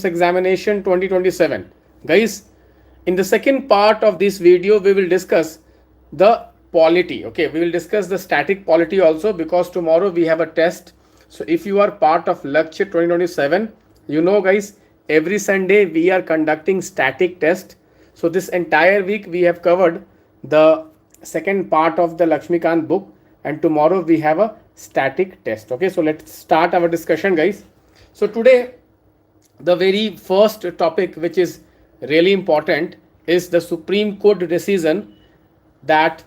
Examination 2027. Guys, in the second part of this video, we will discuss the polity. Okay, we will discuss the static polity also because tomorrow we have a test. So if you are part of lecture 2027, you know guys, every Sunday we are conducting static test. So this entire week we have covered the second part of the Lakshmikant book, and tomorrow we have a static test. Okay, so let's start our discussion, guys. So today the very first topic which is really important is the Supreme Court decision that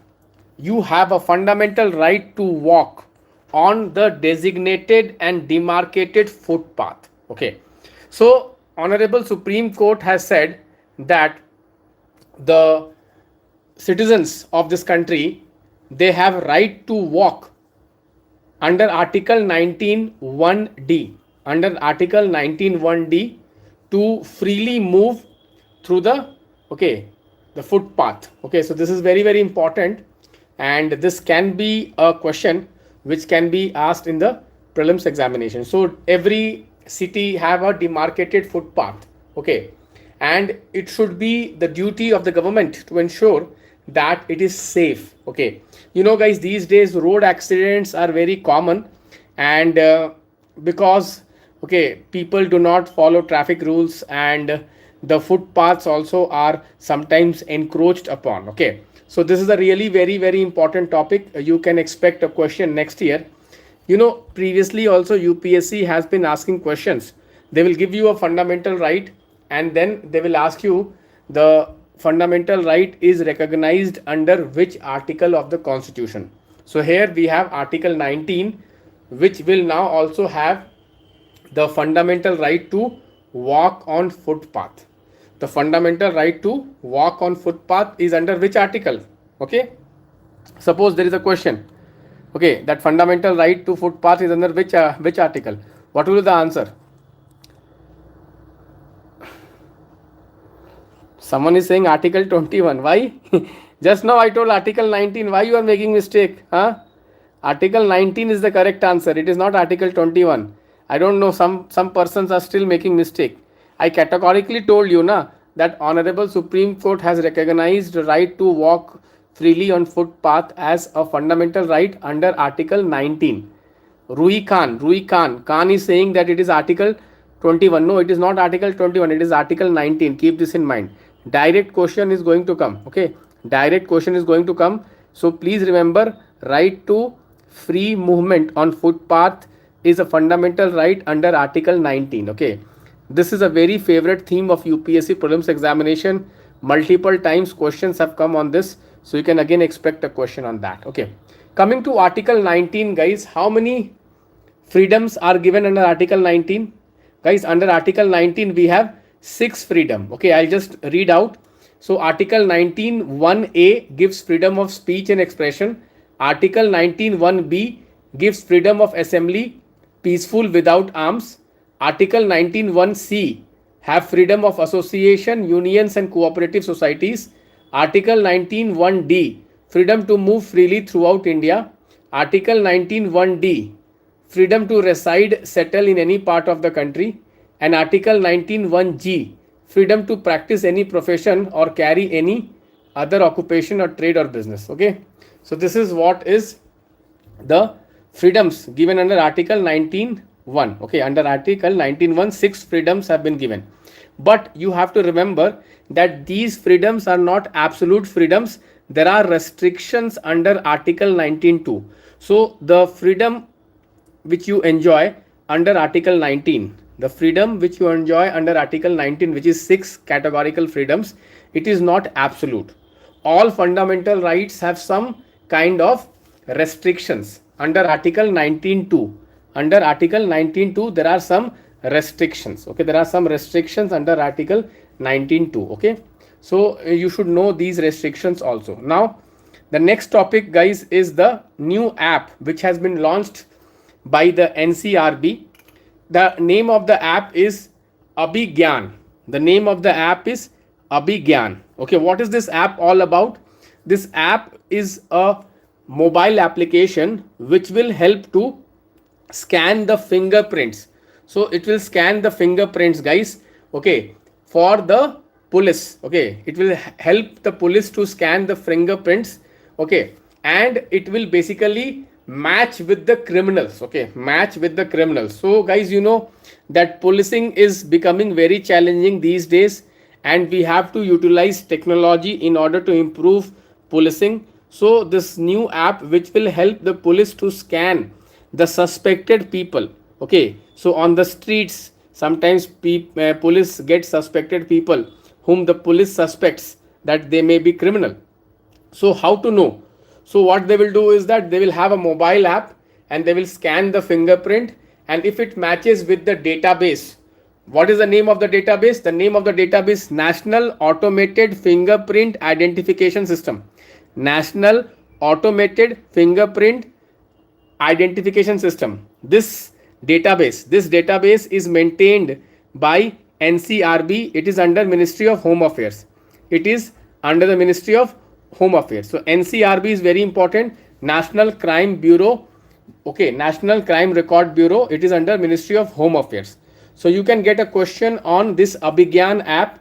you have a fundamental right to walk on the designated and demarcated footpath. Okay, so Honorable Supreme Court has said that the citizens of this country, they have right to walk under Article 19(1)(d), under Article 19(1)(d) to freely move through the footpath. Okay, so this is very important, and this can be a question which can be asked in the prelims examination. So every city have a demarcated footpath. Okay, and it should be the duty of the government to ensure that it is safe. Okay, you know guys, these days road accidents are very common, and because people do not follow traffic rules, and the footpaths also are sometimes encroached upon. Okay, so this is a really very important topic. You can expect a question next year. You know, previously also UPSC has been asking questions. They will give you a fundamental right, and then they will ask you the fundamental right is recognized under which article of the Constitution. So here we have Article 19, which will now also have the fundamental right to walk on footpath. The fundamental right to walk on footpath is under which article? Okay, suppose there is a question, okay, that fundamental right to footpath is under which article? What will be the answer? Someone is saying Article 21. Why? Just now I told Article 19. Why you are making mistake? Huh? Article 19 is the correct answer. It is not Article 21. I don't know. Some persons are still making mistake. I categorically told you that Honorable Supreme Court has recognized the right to walk freely on footpath as a fundamental right under Article 19. Khan is saying that it is Article 21. No, it is not Article 21. It is Article 19. Keep this in mind. Direct question is going to come. Okay, direct question is going to come. So please remember, right to free movement on footpath is a fundamental right under Article 19. Okay, this is a very favorite theme of UPSC prelims examination. Multiple times questions have come on this, so you can again expect a question on that. Okay, coming to Article 19, guys, how many freedoms are given under Article 19? Guys, under Article 19 we have 6 freedom. Okay, I'll just read out. So Article 19(1)(a) gives freedom of speech and expression. Article 19(1)(b) gives freedom of assembly, peaceful without arms. Article 19(1)(c) have freedom of association, unions and cooperative societies. Article 19(1)(d) freedom to move freely throughout India. Article 19(1)(d) freedom to reside, settle in any part of the country. And Article 19(1)(g) freedom to practice any profession or carry any other occupation or trade or business. Okay, so this is what is the freedoms given under Article 19(1). Okay, under Article 19(1), 6 freedoms have been given, but you have to remember that these freedoms are not absolute freedoms. There are restrictions under Article 19(2). So the freedom which you enjoy under Article 19, the freedom which you enjoy under Article 19, which is 6 categorical freedoms, it is not absolute. All fundamental rights have some kind of restrictions under Article 19(2). Under Article 19(2), there are some restrictions. Okay, there are some restrictions under Article 19(2). Okay, so you should know these restrictions also. Now the next topic, guys, is the new app which has been launched by the NCRB. The name of the app is Abhigyan. The name of the app is Abhigyan. Okay, what is this app all about? This app is a mobile application which will help to scan the fingerprints. So it will scan the fingerprints, guys, okay, for the police. Okay, it will help the police to scan the fingerprints. Okay, and it will basically match with the criminals. Okay, match with the criminals. So guys, you know that policing is becoming very challenging these days, and we have to utilize technology in order to improve policing. So this new app which will help the police to scan the suspected people. Okay, so on the streets sometimes police get suspected people whom the police suspects that they may be criminal. So how to know? So what they will do is that they will have a mobile app and they will scan the fingerprint, and if it matches with the database, what is the name of the database? The name of the database, National Automated Fingerprint Identification System. National Automated Fingerprint Identification System. This database is maintained by NCRB. It is under Ministry of Home Affairs. It is under the Ministry of Home Affairs. So NCRB is very important. National Crime Bureau. Okay, National Crime Record Bureau. It is under Ministry of Home Affairs. So you can get a question on this Abhigyan app,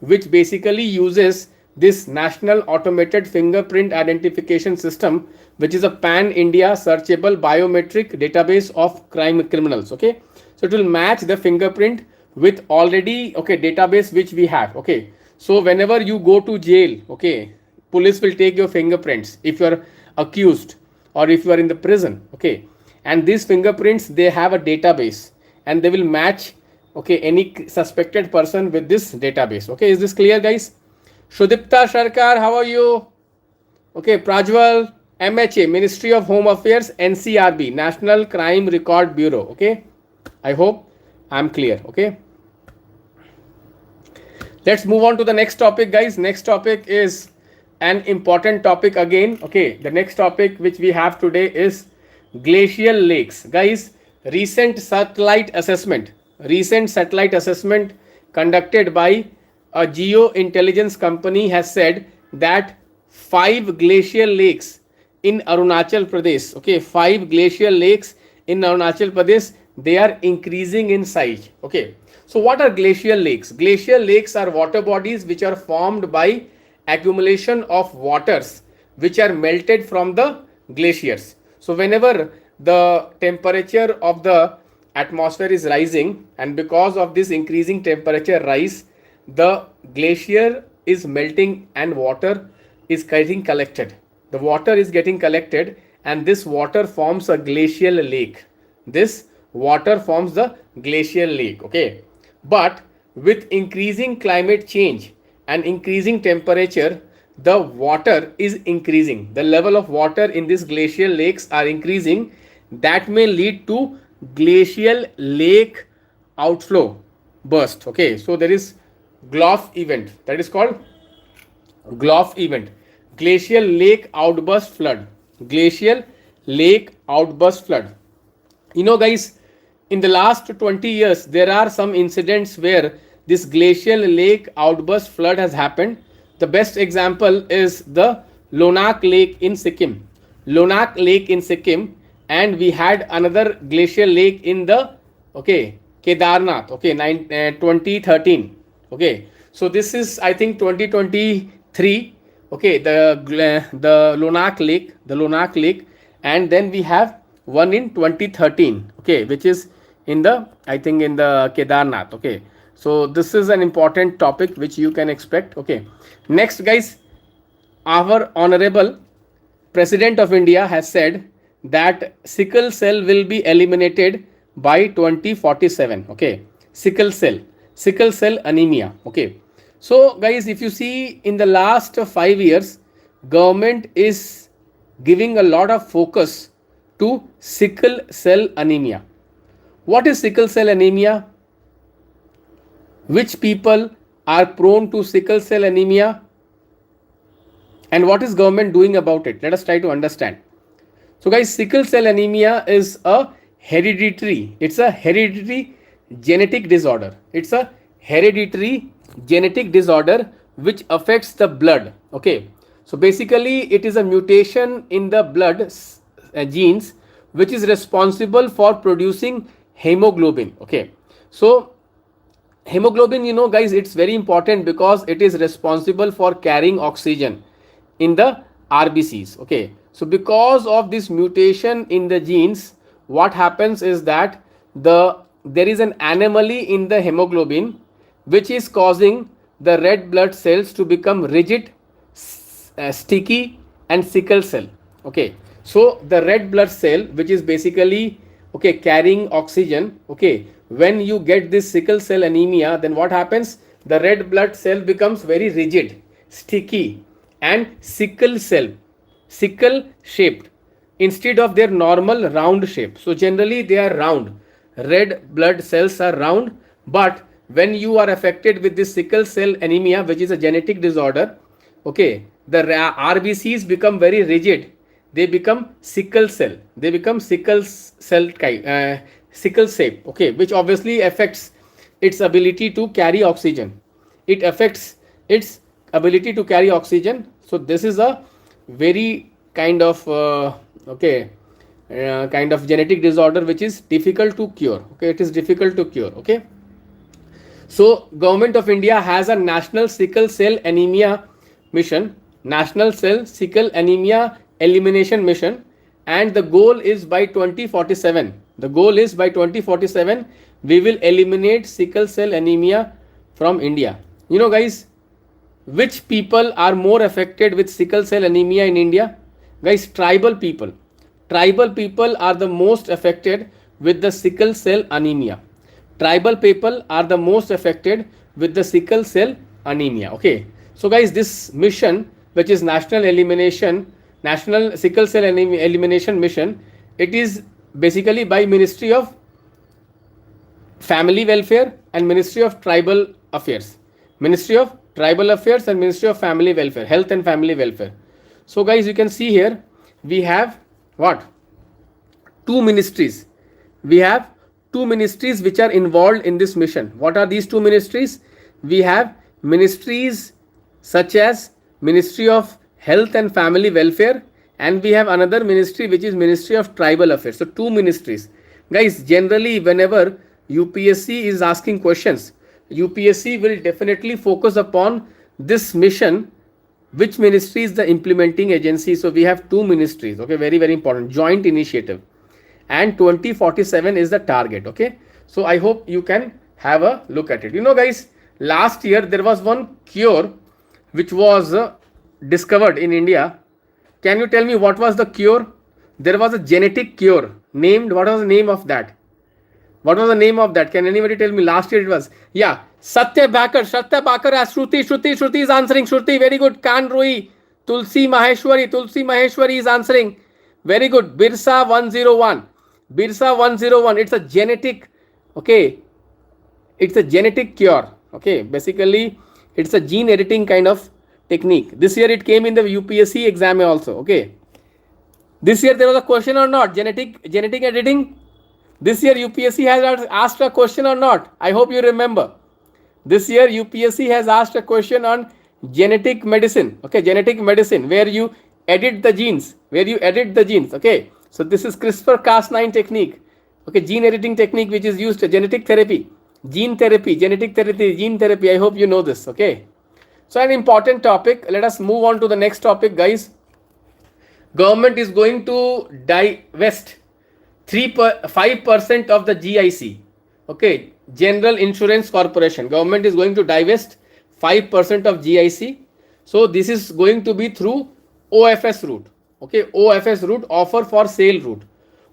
which basically uses this National Automated Fingerprint Identification System, which is a pan-India searchable biometric database of criminals. Okay, so it will match the fingerprint with already database which we have. Okay, so whenever you go to jail, okay, police will take your fingerprints if you are accused or if you are in the prison. Okay, and these fingerprints, they have a database and they will match any suspected person with this database. Okay, is this clear, guys? Shudipta Sarkar, how are you? Okay, Prajwal, MHA, Ministry of Home Affairs, NCRB, National Crime Record Bureau. Okay, I hope I'm clear. Okay, let's move on to the next topic, guys. Next topic is an important topic again. Okay, the next topic which we have today is glacial lakes. Guys, recent satellite assessment conducted by a geo-intelligence company has said that 5 glacial lakes in Arunachal Pradesh, okay, 5 glacial lakes in Arunachal Pradesh, they are increasing in size. Okay, so what are glacial lakes? Glacial lakes are water bodies which are formed by accumulation of waters which are melted from the glaciers. So whenever the temperature of the atmosphere is rising, and because of this increasing temperature rise, the glacier is melting and water is getting collected. The water is getting collected and this water forms a glacial lake. This water forms the glacial lake. Okay, but with increasing climate change and increasing temperature, the water is increasing. The level of water in these glacial lakes are increasing. That may lead to glacial lake outflow burst. Okay, so there is GLOF event, that is called GLOF event, glacial lake outburst flood. Glacial lake outburst flood. You know, guys, in the last 20 years there are some incidents where this glacial lake outburst flood has happened. The best example is the Lonak Lake in Sikkim. Lonak Lake in Sikkim, and we had another glacial lake in the Kedarnath, 2013. Okay, so this is, I think, 2023. Okay, the Lonak Lake, and then we have one in 2013. Okay, which is in the, I think, in the Kedarnath. Okay, so this is an important topic which you can expect. Okay, next, guys, our honorable President of India has said that sickle cell will be eliminated by 2047. Okay, sickle cell anemia. Okay, so guys, if you see, in the last 5 years, government is giving a lot of focus to sickle cell anemia. What is sickle cell anemia? Which people are prone to sickle cell anemia? And what is government doing about it? Let us try to understand. So guys, sickle cell anemia is a hereditary genetic disorder. It's a hereditary genetic disorder which affects the blood. Okay, so basically it is a mutation in the blood genes which is responsible for producing hemoglobin. Okay, so Hemoglobin, you know guys, it's very important because it is responsible for carrying oxygen in the RBCs. Okay, so because of this mutation in the genes, what happens is that there is an anomaly in the hemoglobin which is causing the red blood cells to become rigid, sticky and sickle cell. Okay, so the red blood cell, which is basically, okay, carrying oxygen, okay, when you get this sickle cell anemia, then what happens? The red blood cell becomes very rigid, sticky and sickle shaped instead of their normal round shape. So generally they are round. Red blood cells are round, but when you are affected with this sickle cell anemia, which is a genetic disorder, okay, the RBCs become very rigid. They become sickle cell. They become sickle shape. Okay, which obviously affects its ability to carry oxygen. It affects its ability to carry oxygen. So this is a very kind of kind of genetic disorder which is difficult to cure. Okay, it is difficult to cure. Okay, so government of India has a national sickle cell anemia mission, national cell sickle anemia elimination mission, and the goal is by 2047. The goal is by 2047 we will eliminate sickle cell anemia from India. You know guys, which people are more affected with sickle cell anemia in India? Guys, tribal people. Tribal people are the most affected with the sickle cell anemia. Tribal people are the most affected with the sickle cell anemia. Okay, so guys, this mission, which is national sickle cell elimination mission, it is basically by Ministry of Family Welfare and Ministry of Tribal Affairs. Ministry of Tribal Affairs and Ministry of Family Welfare, Health and Family Welfare. So guys, you can see here we have what? Two ministries. We have two ministries which are involved in this mission. What are these two ministries? We have ministries such as Ministry of Health and Family Welfare, and we have another ministry which is Ministry of Tribal Affairs. So two ministries. Guys, generally whenever UPSC is asking questions, UPSC will definitely focus upon this mission. Which ministry is the implementing agency? So we have two ministries. Okay, very, very important. Joint initiative. And 2047 is the target. Okay, so I hope you can have a look at it. You know guys, last year there was one cure which was discovered in India. Can you tell me what was the cure? There was a genetic cure named, what was the name of that? What was the name of that? Can anybody tell me? Last year it was, yeah, Satya Bakar as Shruti is answering. Shruti, very good. Kanrui, Tulsi Maheshwari is answering. Very good. Birsa 101. It's a genetic, okay, it's a genetic cure. Okay, basically it's a gene editing kind of technique. This year it came in the UPSC exam also. Okay, this year there was a question or not? Genetic editing. This year UPSC has asked a question or not? I hope you remember. This year UPSC has asked a question on genetic medicine. Okay, genetic medicine, where you edit the genes. Okay, so this is CRISPR-Cas9 technique. Okay, gene editing technique which is used, genetic therapy, gene therapy, gene therapy. I hope you know this. Okay, so an important topic. Let us move on to the next topic, guys. Government is going to divest 5% of the GIC. Okay, General Insurance Corporation. Government is going to divest 5% of GIC. So this is going to be through OFS route. Okay, OFS route, offer for sale route.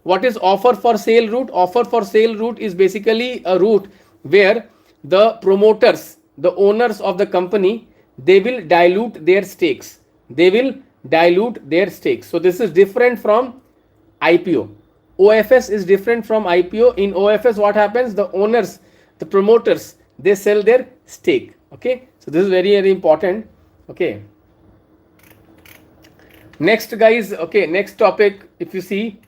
What is offer for sale route? Offer for sale route is basically a route where the promoters, the owners of the company, they will dilute their stakes. So this is different from IPO. OFS is different from IPO. In OFS, what happens? The owners, the promoters, they sell their stake. Okay, so this is very, very important. Okay, next guys. Okay, next topic. If you see,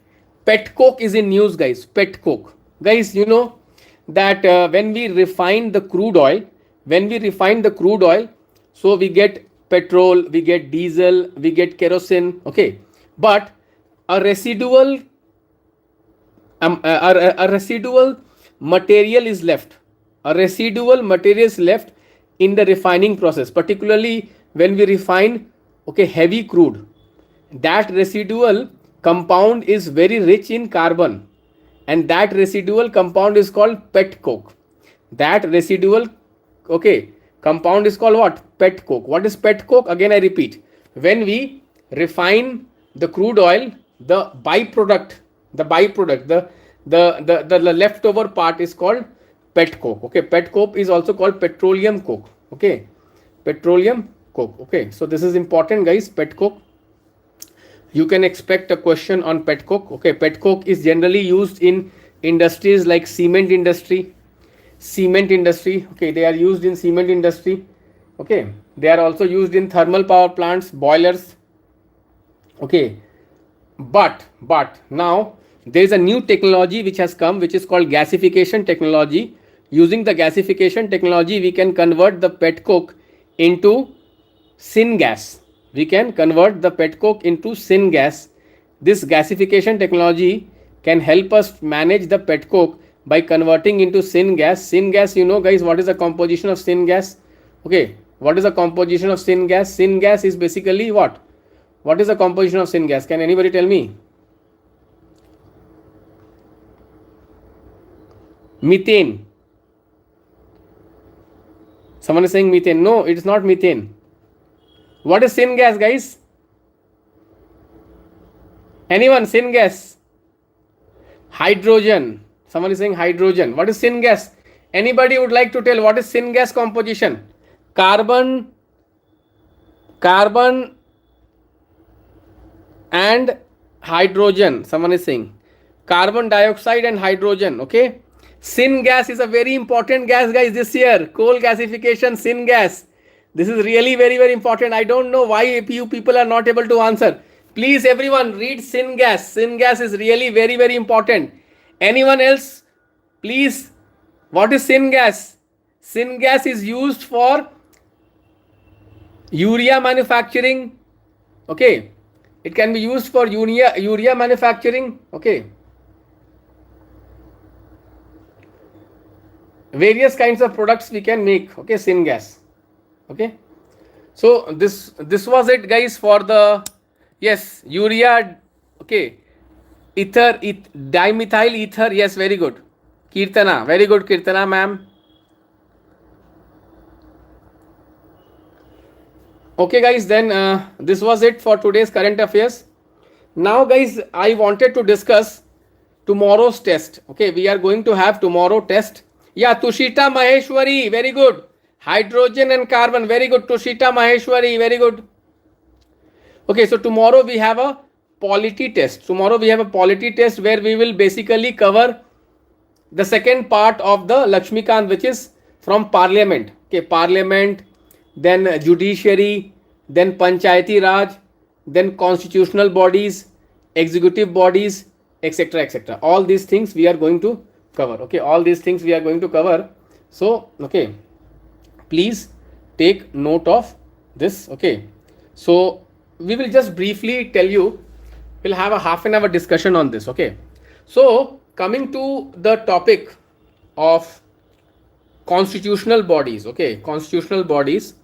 pet coke is in news, guys. Pet coke, guys, you know that when we refine the crude oil, so we get petrol, we get diesel, we get kerosene. Okay, but a residual material is left. a residual materials left in the refining process, particularly when we refine, okay, heavy crude. That residual compound is very rich in carbon, and that residual compound is called pet coke. That residual, okay, compound is called what? Pet coke. What is pet coke? Again I repeat, when we refine the crude oil, the byproduct, the leftover part is called pet coke. Okay, pet coke is also called petroleum coke. Okay, petroleum coke. Okay, so this is important, guys. Pet coke, you can expect a question on pet coke. Okay, pet coke is generally used in industries like cement industry. Okay, they are used in cement industry. Okay, they are also used in thermal power plants, boilers. Okay, but now there is a new technology which has come, which is called gasification technology. Using the gasification technology, we can convert the pet coke into syngas. We can convert the pet coke into syngas. This gasification technology can help us manage the pet coke by converting into syngas. Syngas, you know, guys, what is the composition of syngas? Okay, what is the composition of syngas? Syngas is basically what? What is the composition of syngas? Can anybody tell me? Methane. Someone is saying methane. No, it is not methane. What is syngas, guys? Anyone? Syngas? Hydrogen. Someone is saying hydrogen. What is syngas? Anybody would like to tell what is syngas composition? Carbon and hydrogen. Someone is saying carbon dioxide and hydrogen. Okay, syngas is a very important gas, guys, this year. Coal gasification, syngas. This is really very, very important. I don't know why you people are not able to answer. Please, everyone, read syngas. Syngas is really very, very important. Anyone else? Please, what is syngas? Syngas is used for urea manufacturing. Okay, it can be used for urea manufacturing. Okay, various kinds of products we can make. Okay, syngas. Okay, so this was it, guys, for the, yes, urea. Okay, ether, dimethyl ether. Yes, very good, Kirtana. Very good, Kirtana, ma'am. Okay, guys, then this was it for today's current affairs. Now, guys, I wanted to discuss tomorrow's test. Okay, we are going to have tomorrow test. Yeah, Tushita Maheshwari, very good. Hydrogen and carbon, very good. Tushita Maheshwari, very good. Okay, so tomorrow we have a polity test. Tomorrow we have a polity test where we will basically cover the second part of the Lakshmikant, which is from Parliament. Okay, Parliament, then judiciary, then Panchayati Raj, then constitutional bodies, executive bodies, etc., etc. All these things we are going to cover. Okay, all these things we are going to cover. So, okay, please take note of this. Okay, so we will just briefly tell you, we'll have a half an hour discussion on this. Okay, so coming to the topic of constitutional bodies. Okay, constitutional bodies.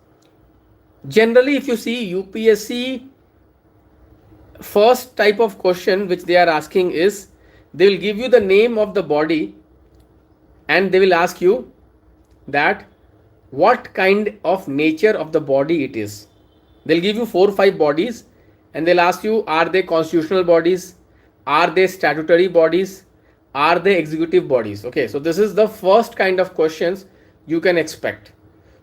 Generally, if you see UPSC, first type of question which they are asking is, they will give you the name of the body and they will ask you that what kind of nature of the body it is. They'll give you 4 or 5 bodies and they'll ask you, are they constitutional bodies, are they statutory bodies, are they executive bodies. Okay, so this is the first kind of questions you can expect.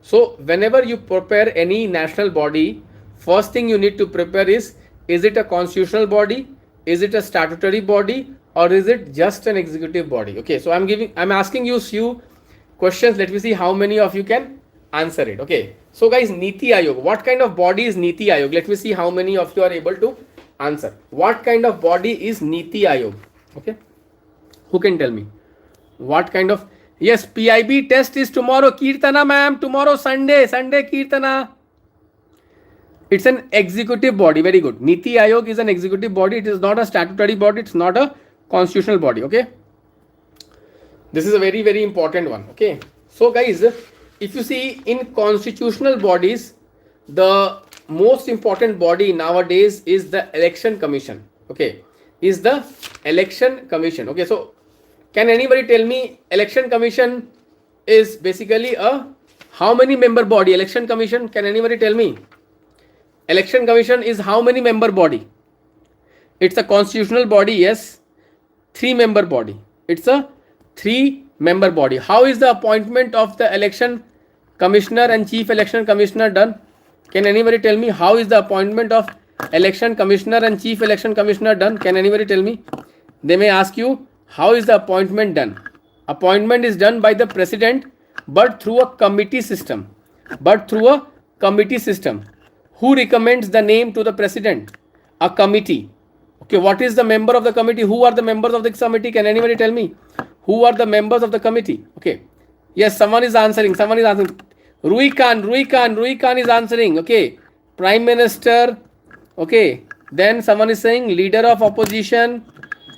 So whenever you prepare any national body, first thing you need to prepare is it a constitutional body, is it a statutory body, or is it just an executive body. Okay, so I'm asking you few questions. Let me see how many of you can answer it. Okay, so guys, Niti Ayog, what kind of body is Niti Ayog? Let me see how many of you are able to answer. What kind of body is Niti Ayog? Okay, who can tell me what kind of? Yes, PIB test is tomorrow. Kirtana ma'am, tomorrow Sunday Kirtana. It's an executive body. Very good. Niti Ayog is an executive body. It is not a statutory body. It's not a constitutional body. Okay, this is a very, very important one. Okay, So guys, if you see in constitutional bodies, the most important body nowadays is the election commission. Okay, is the election commission. Okay, so can anybody tell me election commission is basically a how many member body? Election commission, can anybody tell me? Election commission is how many member body? It's a constitutional body, yes. 3-member body. It's a 3-member body. How is the appointment of the election commissioner and chief election commissioner done? Can anybody tell me how is the appointment of election commissioner and chief election commissioner done? Can anybody tell me? They may ask you, how is the appointment done? Appointment is done by the president, but through a committee system. Who recommends the name to the president? A committee. Okay, what is the member of the committee? Who are the members of the committee? Can anybody tell me? Who are the members of the committee? Okay. Yes, someone is answering. Rui Khan is answering. Okay. Prime Minister. Okay. Then someone is saying leader of opposition.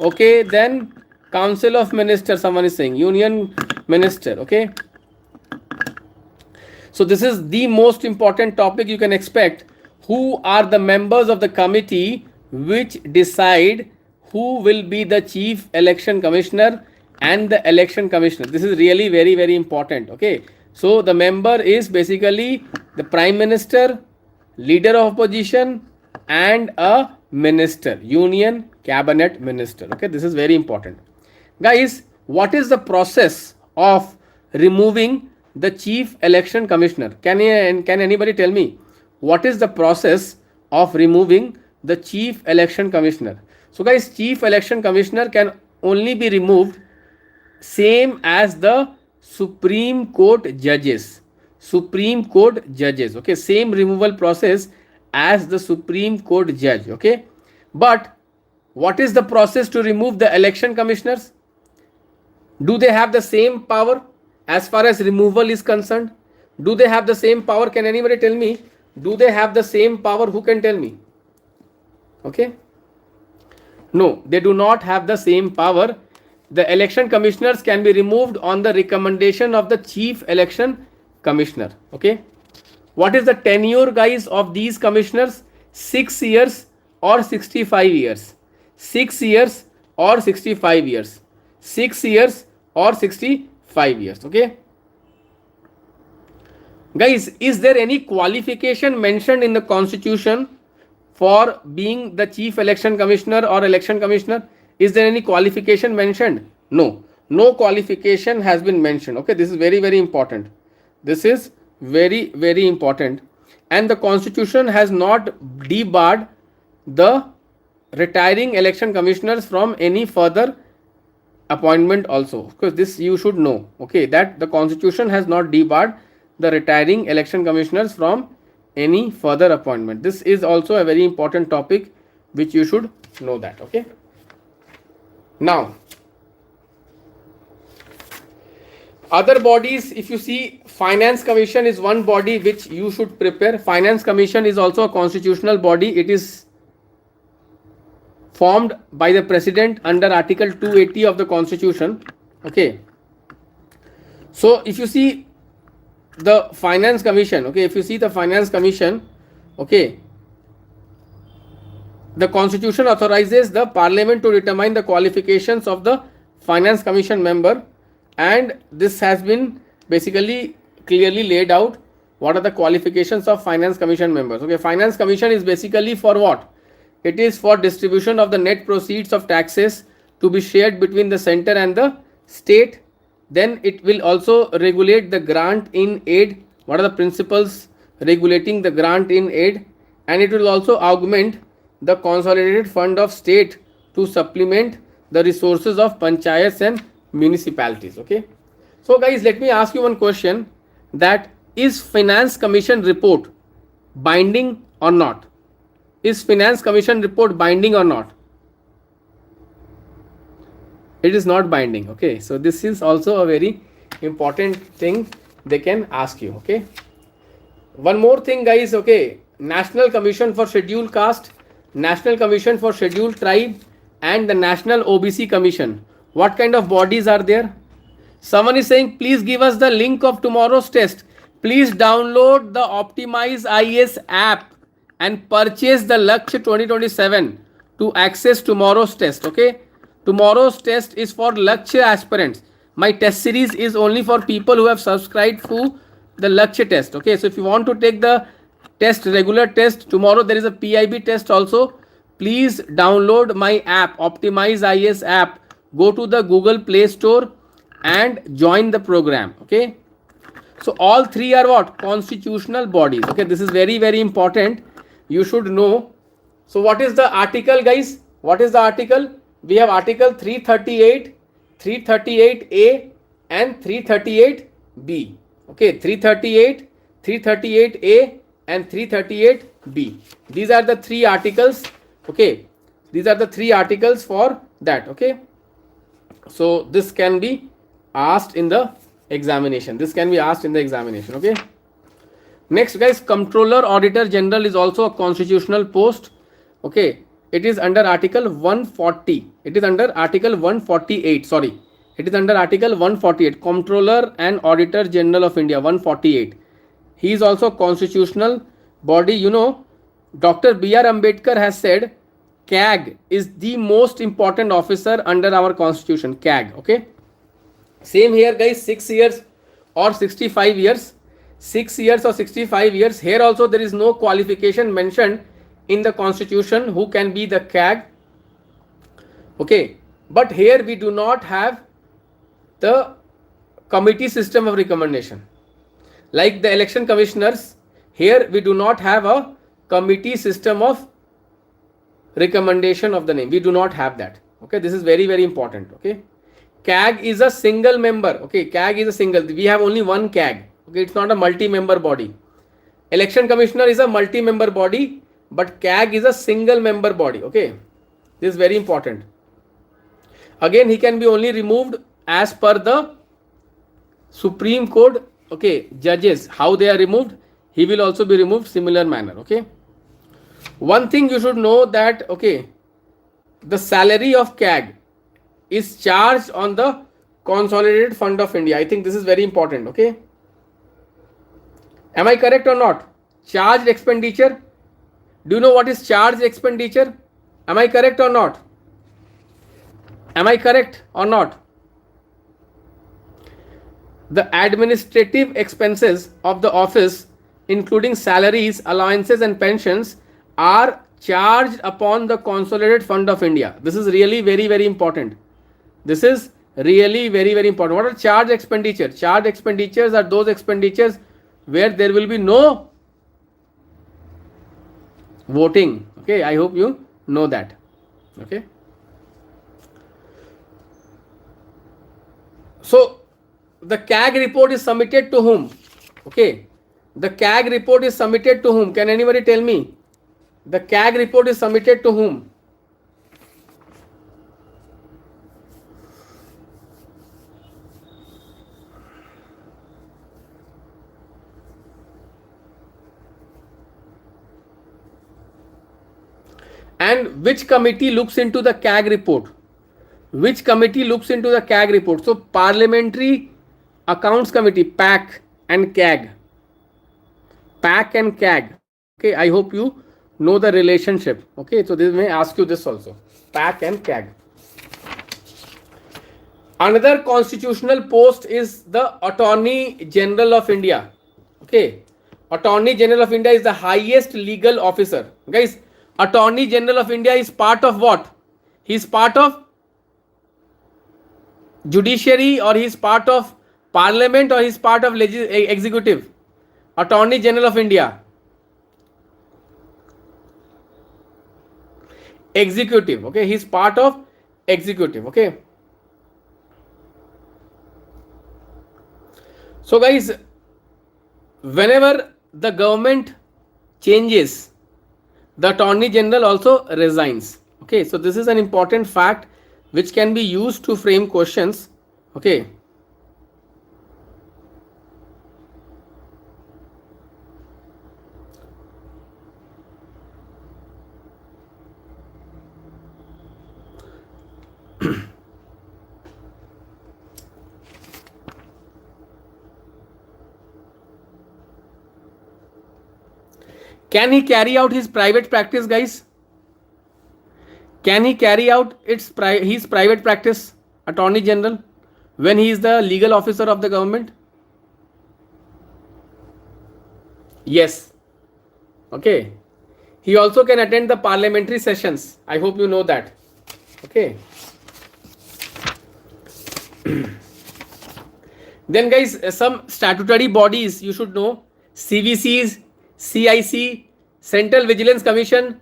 Okay. Then Council of Ministers. Someone is saying Union Minister. Okay. So this is the most important topic you can expect. Who are the members of the committee which decide who will be the chief election commissioner and the election commissioner? This is really very, very important. Okay. So the member is basically the prime minister, leader of opposition, and a minister, union cabinet minister. Okay. This is very important. Guys, what is the process of removing the chief election commissioner? Can anybody tell me what is the process of removing the chief election commissioner? So guys, chief election commissioner can only be removed same as the Supreme Court judges. Okay, same removal process as the Supreme Court judge. Okay, but what is the process to remove the election commissioners? Do they have the same power as far as removal is concerned? Do they have the same power? Can anybody tell me? Do they have the same power? Who can tell me? Okay. No, they do not have the same power. The election commissioners can be removed on the recommendation of the chief election commissioner. Okay. What is the tenure, guys, of these commissioners? 6 years or 65 years. 6 years or 65 years. 6 years or 65 years. Okay. Guys, is there any qualification mentioned in the constitution for being the chief election commissioner or election commissioner? Is there any qualification mentioned? No. No qualification has been mentioned. Okay, this is very, very important. This is very, very important. And the constitution has not debarred the retiring election commissioners from any further appointment also. Because this you should know. Okay, that the constitution has not debarred the retiring election commissioners from any further appointment. This is also a very important topic which you should know that. Okay. Now, other bodies, if you see, Finance Commission is one body which you should prepare. Finance Commission is also a constitutional body. It is formed by the president under Article 280 of the Constitution. Okay. So if you see the Finance Commission, okay, if you see the Finance Commission, okay, the Constitution authorizes the Parliament to determine the qualifications of the Finance Commission member, and this has been basically clearly laid out. What are the qualifications of Finance Commission members? Okay, Finance Commission is basically for what? It is for distribution of the net proceeds of taxes to be shared between the center and the state. Then it will also regulate the grant in aid. What are the principles regulating the grant in aid? And it will also augment the consolidated fund of state to supplement the resources of panchayats and municipalities. Okay. So guys, let me ask you one question, that is Finance Commission report binding or not? Is Finance Commission report binding or not? It is not binding. Okay, so this is also a very important thing they can ask you. Okay, one more thing, guys. Okay, National Commission for Scheduled Caste, National Commission for Scheduled Tribe, and the National OBC Commission. What kind of bodies are there? Someone is saying, please give us the link of tomorrow's test. Please download the Optimize IAS app and purchase the Lakshya 2027 to access tomorrow's test. Okay. Tomorrow's test is for Lakshya aspirants. My test series is only for people who have subscribed to the Lakshya test. Okay. So if you want to take the test, regular test, tomorrow there is a PIB test also. Please download my app, Optimize IAS app. Go to the Google Play Store and join the program. Okay. So all three are what? Constitutional bodies. Okay. This is very, very important. You should know. So what is the article, guys? What is the article? We have article 338, 338A and 338B. Okay. 338, 338A and 338B. These are the three articles. Okay. These are the three articles for that. Okay. So this can be asked in the examination. This can be asked in the examination. Okay. Next, guys, Comptroller Auditor General is also a constitutional post. Okay. It is under Article 140. It is under Article 148. Sorry. It is under Article 148. Comptroller and Auditor General of India, 148. He is also constitutional body. You know, Dr. B.R. Ambedkar has said CAG is the most important officer under our constitution. CAG. Okay. Same here, guys. 6 years or 65 years. 6 years or 65 years. Here also there is no qualification mentioned in the constitution who can be the CAG. Okay. But here we do not have the committee system of recommendation. Like the election commissioners, here we do not have a committee system of recommendation of the name. We do not have that. Okay. This is very, very important. Okay. CAG is a single member. Okay. CAG is a single. We have only one CAG. Okay. It's not a multi-member body. Election commissioner is a multi-member body, but CAG is a single member body. Okay. This is very important. Again, he can be only removed as per the Supreme Court. Okay. Judges, how they are removed, he will also be removed similar manner. Okay. One thing you should know that, okay, the salary of CAG is charged on the Consolidated Fund of India. I think this is very important. Okay. Am I correct or not? Charged expenditure. Do you know what is charged expenditure? Am I correct or not? Am I correct or not? The administrative expenses of the office, including salaries, allowances and pensions, are charged upon the Consolidated Fund of India. This is really very, very important. This is really very, very important. What are charge expenditure? Charge expenditures are those expenditures where there will be no voting. Okay, I hope you know that. Okay. So the CAG report is submitted to whom? Okay. The CAG report is submitted to whom? Can anybody tell me? The CAG report is submitted to whom? And which committee looks into the CAG report? Which committee looks into the CAG report? So Parliamentary Accounts Committee, PAC and CAG. PAC and CAG. Okay, I hope you know the relationship. Okay, so this may ask you this also. PAC and CAG. Another constitutional post is the Attorney General of India. Okay, Attorney General of India is the highest legal officer. Guys, Attorney General of India is part of what? He is part of judiciary, or he is part of parliament, or he is part of executive. Attorney General of India. Executive. Okay, he is part of executive. Okay. So guys, whenever the government changes, the Attorney General also resigns. Okay, so this is an important fact which can be used to frame questions. Okay. Can he carry out his private practice, guys? Can he carry out his private practice, Attorney General, when he is the legal officer of the government? Yes. Okay. He also can attend the parliamentary sessions. I hope you know that. Okay. Then guys, some statutory bodies you should know: CVCs, CIC, Central Vigilance Commission,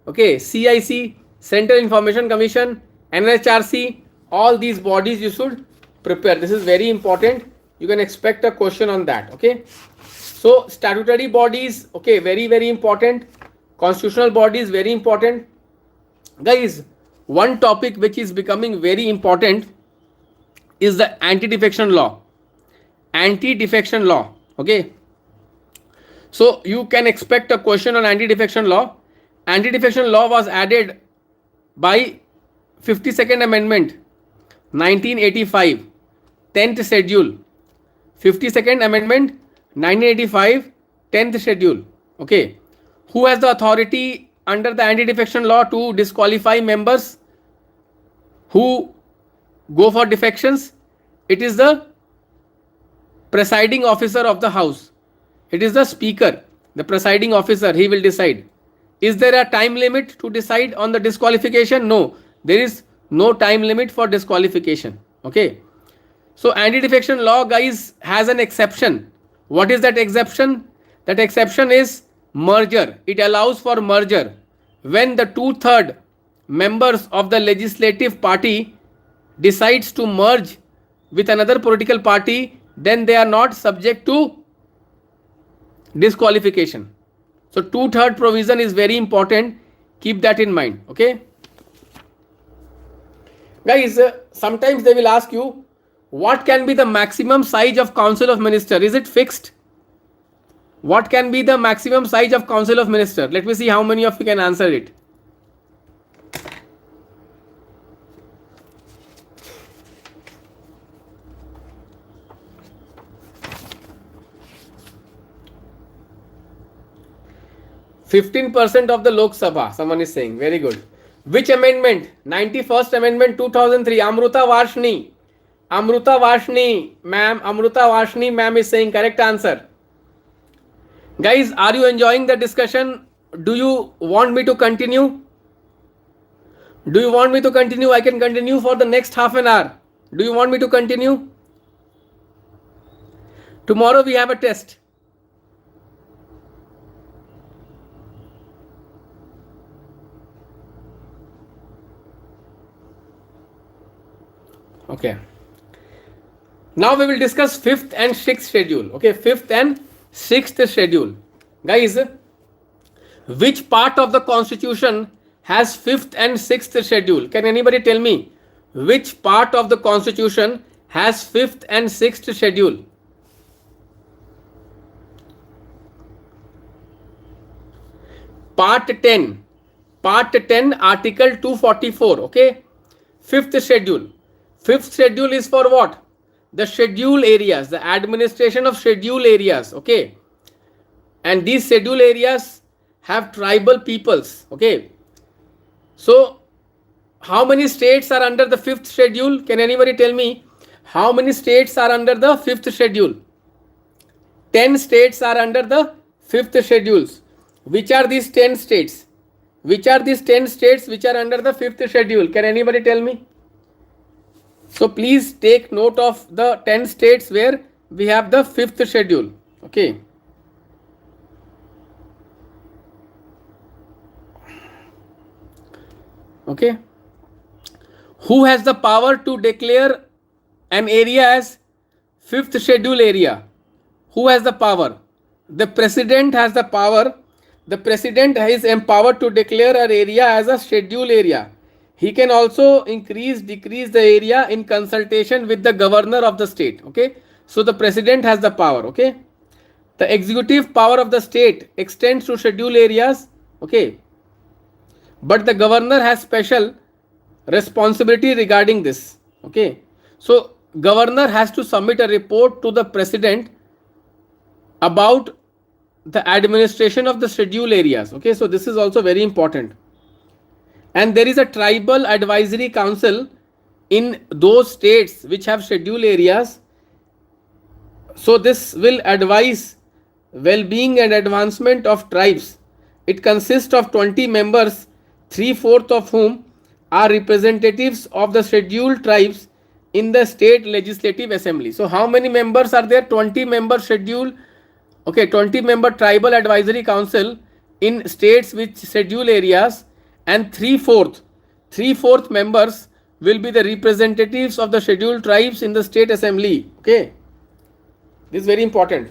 okay, CIC, Central Information Commission, NHRC, all these bodies you should prepare. This is very important. You can expect a question on that. Okay. So statutory bodies, okay, very, very important. Constitutional bodies, very important. Guys, one topic which is becoming very important is the anti-defection law. Anti-defection law. Okay. So you can expect a question on anti-defection law. Anti-defection law was added by 52nd Amendment, 1985, 10th schedule. 52nd Amendment, 1985, 10th schedule. Okay. Who has the authority under the anti-defection law to disqualify members who go for defections? It is the presiding officer of the house. It is the speaker, the presiding officer. He will decide. Is there a time limit to decide on the disqualification? No, there is no time limit for disqualification. Okay. So anti-defection law, guys, has an exception. What is that exception? That exception is merger. It allows for merger when the 2/3 members of the legislative party decides to merge with another political party, then they are not subject to disqualification. So 2/3 provision is very important. Keep that in mind. Okay. Guys, sometimes they will ask you, what can be the maximum size of Council of Minister? Is it fixed? What can be the maximum size of Council of Minister? Let me see how many of you can answer it. %15 of the Lok Sabha, someone is saying. Very good. Which amendment? 91st Amendment 2003. Amruta Varshni. Amruta Varshni, ma'am. Amruta Varshni, ma'am is saying correct answer. Guys, are you enjoying the discussion? Do you want me to continue? Do you want me to continue? I can continue for the next half an hour. Do you want me to continue? Tomorrow we have a test. Okay. Now we will discuss 5th and 6th schedule. Okay, 5th and 6th schedule. Guys, which part of the constitution has 5th and 6th schedule? Can anybody tell me which part of the constitution has 5th and 6th schedule? Part 10. Part 10, Article 244. Okay. 5th schedule. 5th schedule is for what? The schedule areas, the administration of schedule areas. Okay. And these schedule areas have tribal peoples. Okay. So, how many states are under the 5th schedule? Can anybody tell me how many states are under the 5th schedule? 10 states are under the 5th schedules. Which are these 10 states? Which are these 10 states which are under the 5th schedule? Can anybody tell me? So please take note of the 10 states where we have the 5th schedule. Okay. Okay. Who has the power to declare an area as 5th schedule area? Who has the power? The president has the power. The president is empowered to declare an area as a schedule area. He can also increase, decrease the area in consultation with the governor of the state. Okay. So the president has the power. Okay. The executive power of the state extends to schedule areas. Okay. But the governor has special responsibility regarding this. Okay. So governor has to submit a report to the president about the administration of the schedule areas. Okay, so this is also very important. And there is a tribal advisory council in those states which have schedule areas. So this will advise well-being and advancement of tribes. It consists of 20 members, 3/4 of whom are representatives of the scheduled tribes in the state legislative assembly. So how many members are there? 20 member schedule, okay, 20 member tribal advisory council in states with schedule areas, and 3/4 members will be the representatives of the scheduled tribes in the state assembly. Okay, this is very important.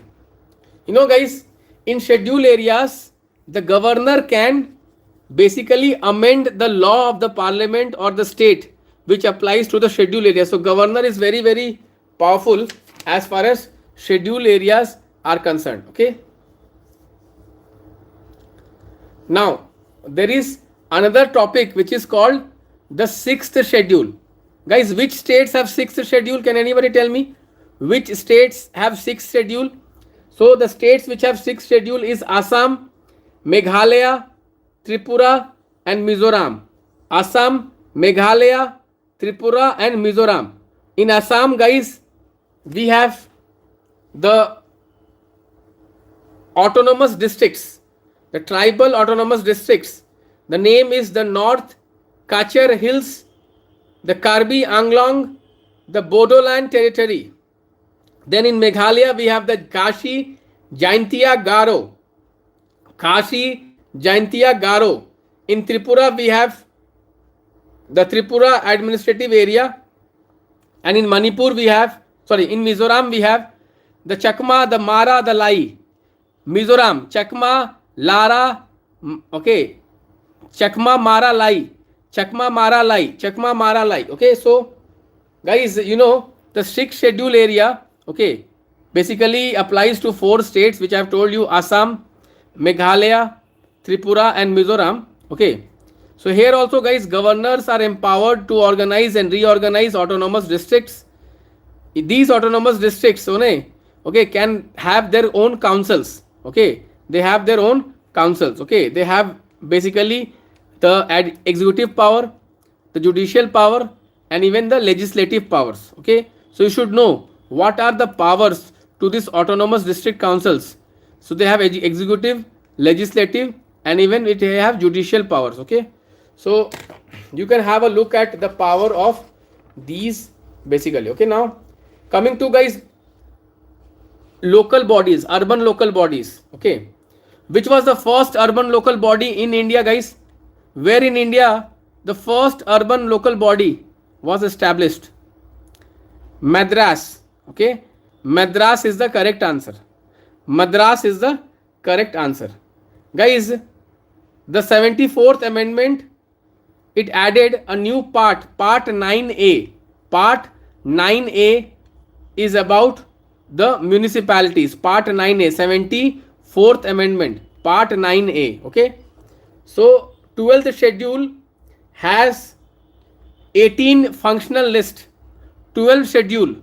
You know guys, in schedule areas the governor can basically amend the law of the parliament or the state which applies to the schedule area. So governor is very powerful as far as schedule areas are concerned. Okay, now there is another topic which is called the sixth schedule. Guys, which states have sixth schedule? Can anybody tell me which states have sixth schedule? So the states which have sixth schedule is Assam, Meghalaya, Tripura and Mizoram. Assam, Meghalaya, Tripura and Mizoram. In Assam, guys, we have the autonomous districts, the tribal autonomous districts. The name is the North Kachar Hills, the Karbi Anglong, the Bodoland Territory. Then in Meghalaya, we have the Kashi Jaintia Garo. Kashi Jaintia Garo. In Tripura, we have the Tripura administrative area. And in Manipur, we have, in Mizoram, we have the Chakma, the Mara, the Lai. Mizoram, Chakma, Lara, okay, Chakma, Mara, Lai. Chakma, Mara, Lai. Chakma, Mara, Lai. Okay, so guys, you know, the sixth schedule area, okay, basically applies to 4 states which I have told you: Assam, Meghalaya, Tripura and Mizoram. Okay, so here also guys, governors are empowered to organize and reorganize autonomous districts. These autonomous districts, okay, can have their own councils. Okay, they have their own councils. Okay, they have basically the executive power, the judicial power and even the legislative powers. Okay, so you should know what are the powers to these autonomous district councils. So they have executive, legislative and even they have judicial powers. Okay, so you can have a look at the power of these basically. Okay, now coming to guys local bodies, urban local bodies. Okay, which was the first urban local body in India, guys? Where in India the first urban local body was established? Madras. Okay, Madras is the correct answer. Madras is the correct answer. Guys, the 74th amendment, it added a new part 9A. Part 9A is about the municipalities. Part 9A, 74th amendment, part 9A. Okay, so 12th schedule has 18 functional list. 12th schedule.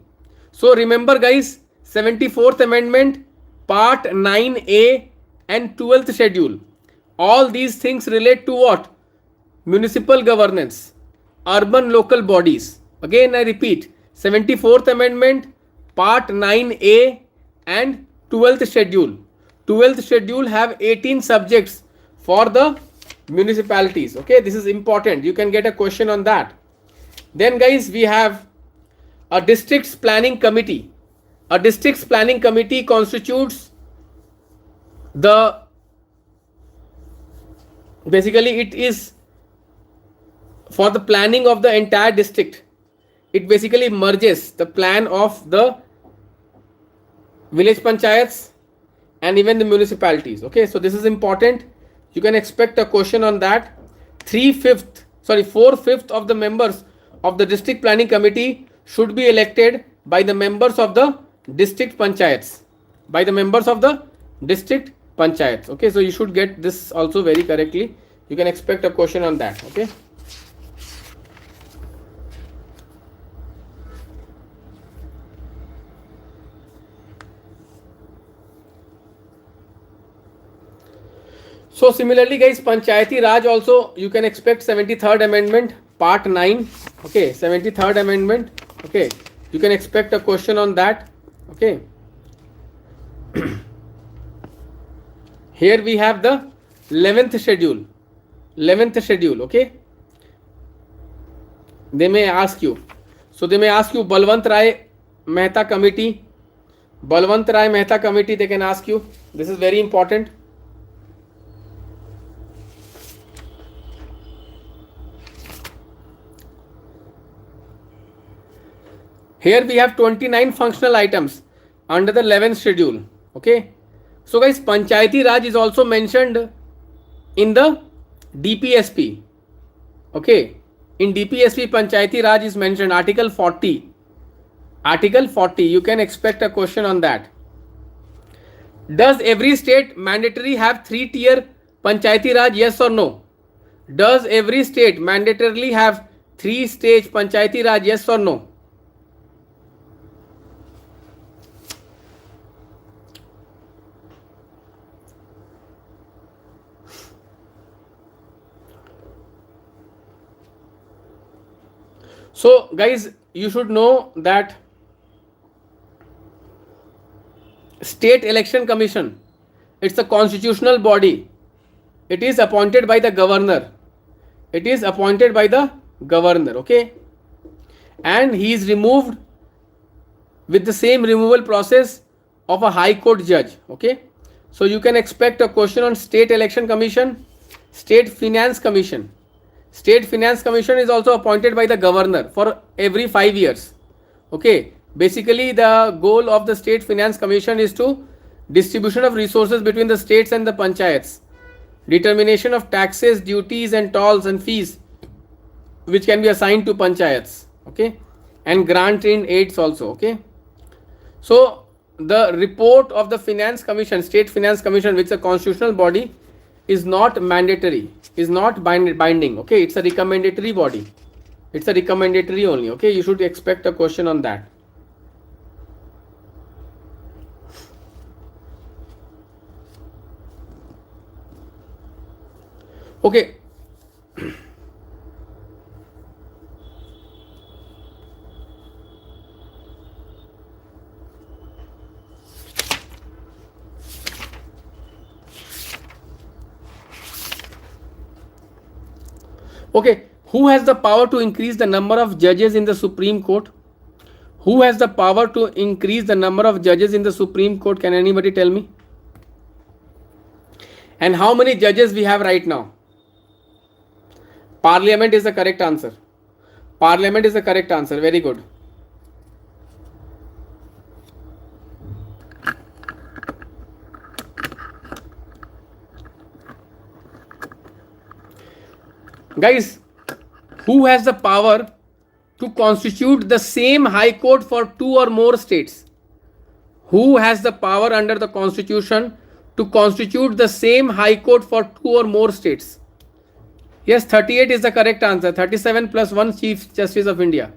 So remember guys, 74th amendment, part 9A and 12th schedule, all these things relate to what? Municipal governance, urban local bodies. Again I repeat, 74th amendment, part 9A and 12th schedule. 12th schedule have 18 subjects for the municipalities. Okay, this is important, you can get a question on that. Then guys, we have a districts planning committee. A districts planning committee constitutes the, basically it is for the planning of the entire district. It basically merges the plan of the village panchayats and even the municipalities. Okay, so this is important, you can expect a question on that. 4/5 of the members of the district planning committee should be elected by the members of the district panchayats. By the members of the district panchayats. Okay, so you should get this also very correctly, you can expect a question on that. Okay, So similarly guys, Panchayati Raj also you can expect 73rd amendment part 9. Okay, 73rd amendment. Okay, you can expect a question on that. Okay. Here we have the 11th schedule. 11th schedule. Okay. They may ask you. So they may ask you Balwant Rai Mehta committee. Balwant Rai Mehta committee they can ask you. This is very important. Here we have 29 functional items under the 11th schedule. Okay. So guys, Panchayati Raj is also mentioned in the DPSP. Okay. In DPSP, Panchayati Raj is mentioned, Article 40. Article 40, you can expect a question on that. Does every state mandatory have 3-tier Panchayati Raj? Yes or no? Does every state mandatorily have 3-stage Panchayati Raj? Yes or no? So guys, you should know that State Election Commission, it's a constitutional body. It is appointed by the governor. It is appointed by the governor. Okay. And he is removed with the same removal process of a High Court judge. Okay. So you can expect a question on State Election Commission, State Finance Commission. State Finance Commission is also appointed by the governor for every 5 years. Okay. Basically, the goal of the State Finance Commission is to distribution of resources between the states and the panchayats, determination of taxes, duties and tolls and fees which can be assigned to panchayats. Okay. And grant in aids also. Okay. So the report of the Finance Commission, State Finance Commission, which is a constitutional body, is not mandatory, is not binding. Okay, it's a recommendatory body. It's a recommendatory only. Okay, you should expect a question on that. Okay. Okay, who has the power to increase the number of judges in the Supreme Court? Who has the power to increase the number of judges in the Supreme Court? Can anybody tell me? And how many judges we have right now? Parliament is the correct answer. Parliament is the correct answer. Very good. Guys, who has the power to constitute the same High Court for 2 or more states? Who has the power under the Constitution to constitute the same High Court for 2 or more states? Yes, 38 is the correct answer. 37 plus 1 Chief Justice of India.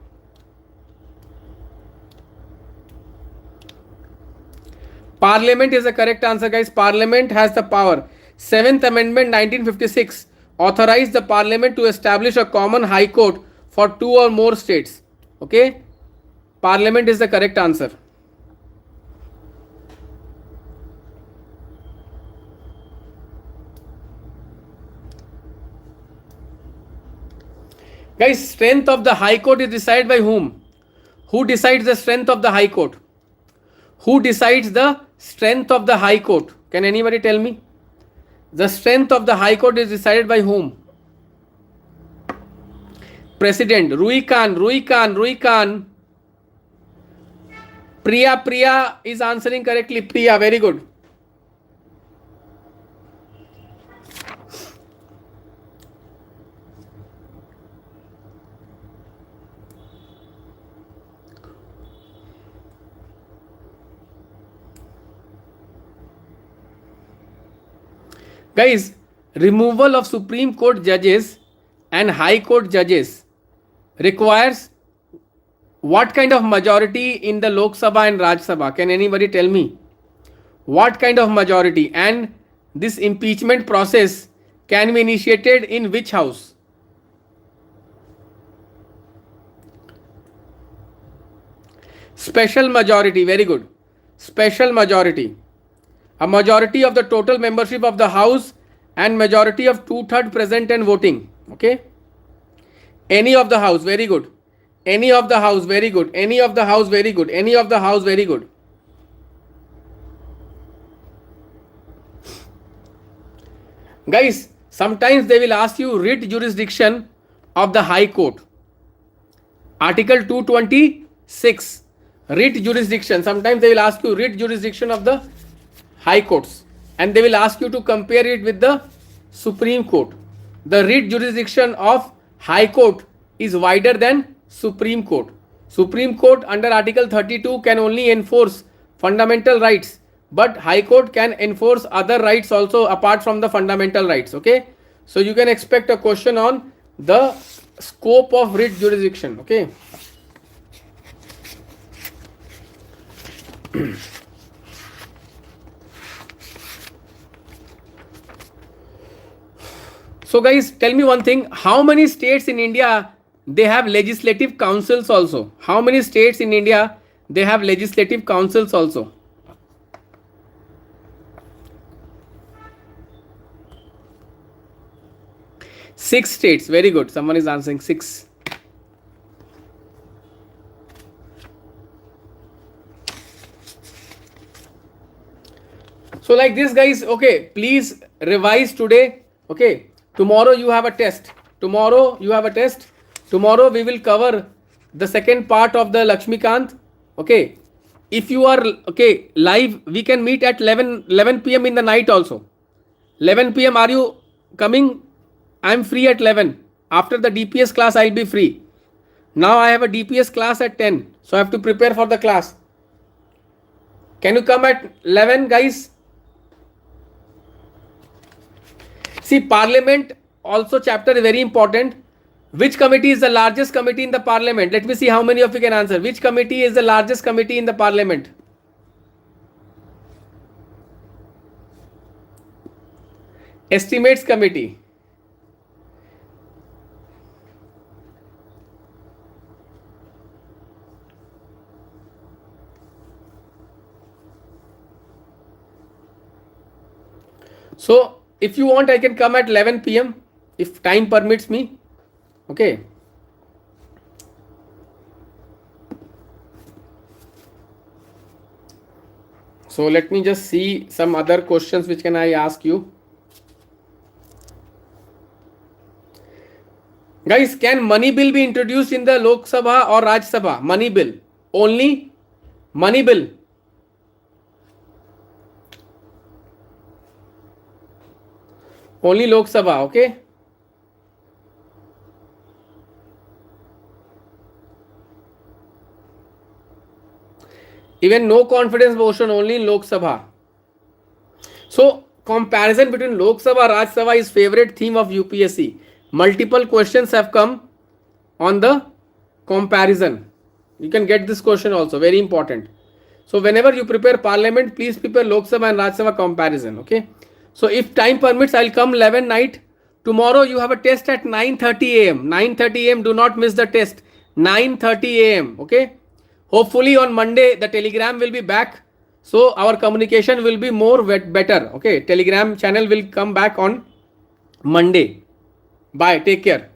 Parliament is the correct answer, guys. Parliament has the power. 7th Amendment 1956 authorized the Parliament to establish a common High Court for 2 or more states. Okay. Parliament is the correct answer. Guys, strength of the High Court is decided by whom? Who decides the strength of the High Court? Who decides the strength of the High Court? Can anybody tell me? The strength of the High Court is decided by whom? President. Rui Khan. Priya is answering correctly. Priya, very good. Guys, removal of Supreme Court judges and High Court judges requires what kind of majority in the Lok Sabha and Raj Sabha? Can anybody tell me? What kind of majority? And this impeachment process can be initiated in which house? Special majority, very good. Special majority. A majority of the total membership of the house and majority of 2/3 present and voting. Okay. Any of the house, very good. Any of the house, very good. Any of the house, very good. Any of the house, very good. Guys, sometimes they will ask you writ jurisdiction of the High Court. Article 226. Writ jurisdiction. Sometimes they will ask you writ jurisdiction of the High Courts. And they will ask you to compare it with the Supreme Court. The writ jurisdiction of High Court is wider than Supreme Court. Supreme Court under Article 32 can only enforce fundamental rights, but High Court can enforce other rights also apart from the fundamental rights. Okay, so you can expect a question on the scope of writ jurisdiction. Okay. So guys, tell me one thing, how many states in India they have legislative councils also? How many states in India they have legislative councils also? Six states, very good. Someone is answering 6. So like this guys, okay, please revise today. Okay, tomorrow you have a test. Tomorrow you have a test. Tomorrow we will cover the second part of the Lakshmikant. Okay, if you are okay live, we can meet at 11 p.m. in the night also. 11 p.m. are you coming? I am free at 11. After the DPS class I will be free. Now I have a DPS class at 10. So I have to prepare for the class. Can you come at 11 guys? See, Parliament also chapter is very important. Which committee is the largest committee in the Parliament? Let me see how many of you can answer. Which committee is the largest committee in the Parliament? Estimates Committee. So if you want, I can come at 11 p.m. if time permits me. Okay. So let me just see some other questions which can I ask you. Guys, can money bill be introduced in the Lok Sabha or Raj Sabha? Money bill. Only money bill. Only Lok Sabha, okay? Even no confidence motion only in Lok Sabha. So comparison between Lok Sabha Raj Sabha is favorite theme of UPSC. Multiple questions have come on the comparison. You can get this question also, very important. So whenever you prepare Parliament, please prepare Lok Sabha and Raj Sabha comparison. Okay. So if time permits, I'll come 11 night. Tomorrow you have a test at 9:30 a.m. 9:30 a.m. Do not miss the test. 9:30 a.m. Okay. Hopefully on Monday the Telegram will be back. So our communication will be more better. Okay. Telegram channel will come back on Monday. Bye. Take care.